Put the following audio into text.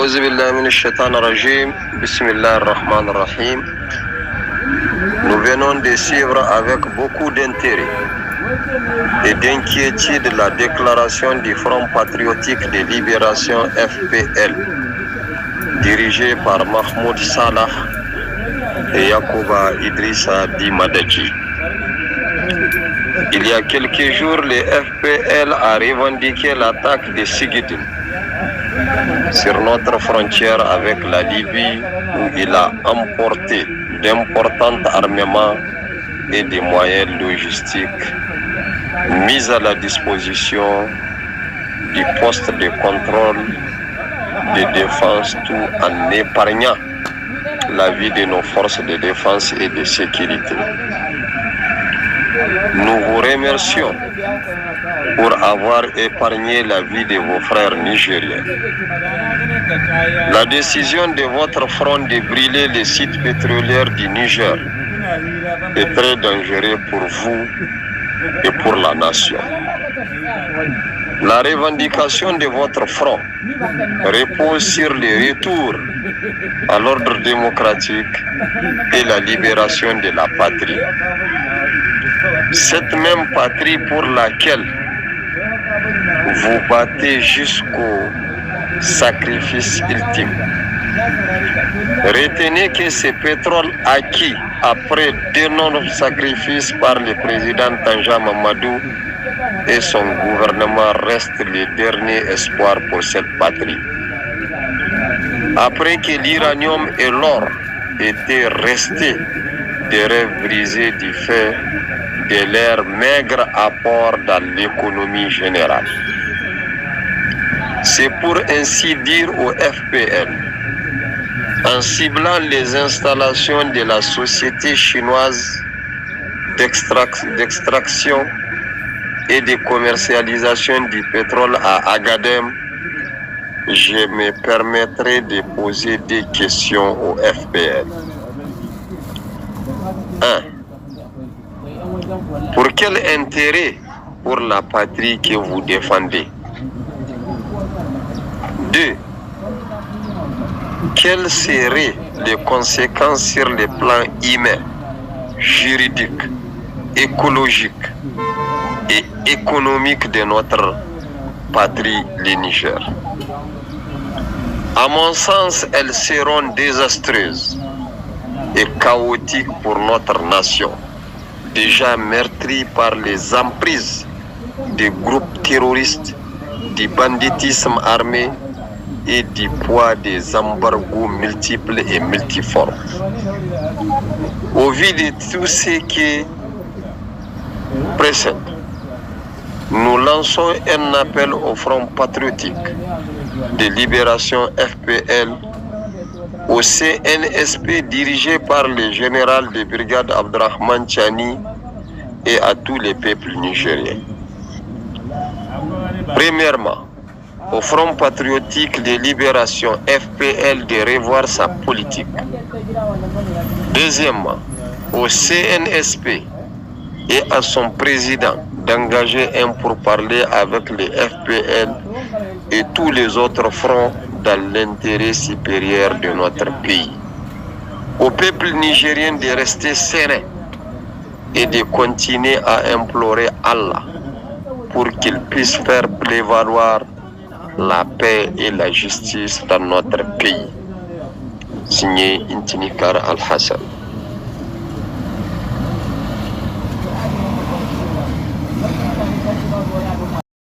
Aouzu billahi minash shaitanir rajim. Bismillahir rahmanir rahim. Nous venons de suivre avec beaucoup d'intérêt et d'inquiétude la déclaration du Front patriotique de libération FPL, dirigé par Mahmoud Salah et Yacouba Idrissa Dimadji. Il y a quelques jours, le FPL a revendiqué l'attaque de Sigidine sur notre frontière avec la Libye, où il a emporté d'importants armements et des moyens logistiques mis à la disposition du poste de contrôle de défense, tout en épargnant la vie de nos forces de défense et de sécurité. Nous vous remercions pour avoir épargné la vie de vos frères nigériens. La décision de votre front de brûler les sites pétroliers du Niger est très dangereuse pour vous et pour la nation. La revendication de votre front repose sur le retour à l'ordre démocratique et la libération de la patrie. Cette même patrie pour laquelle vous battez jusqu'au sacrifice ultime. Retenez que ce pétrole acquis après d'énormes sacrifices par le président Tanja Mamadou et son gouvernement reste le dernier espoir pour cette patrie. Après que l'uranium et l'or étaient restés des rêves brisés du fait de leur maigre apport dans l'économie générale. C'est pour ainsi dire au FPL, en ciblant les installations de la société chinoise d'extraction et de commercialisation du pétrole à Agadem, je me permettrai de poser des questions au FPL. 1. Pour quel intérêt pour la patrie que vous défendez? 2. Quelles seraient les conséquences sur le plan humain, juridique, écologique et économique de notre patrie, le Niger? À mon sens, elles seront désastreuses et chaotiques pour notre nation, déjà meurtrie par les emprises des groupes terroristes, du banditisme armé et du poids des embargos multiples et multiformes. Au vu de tout ce qui précède, nous lançons un appel au Front patriotique de libération FPL, au CNSP dirigé par le général de brigade Abdrahman Chani et à tous les peuples nigériens. Premièrement, au Front patriotique de libération FPL de revoir sa politique. Deuxièmement, au CNSP et à son président d'engager un pourparler avec les FPL et tous les autres fronts dans l'intérêt supérieur de notre pays. Au peuple nigérien de rester serein et de continuer à implorer Allah pour qu'il puisse faire prévaloir la paix et la justice dans notre pays. Signé Intinikar Al-Hassan.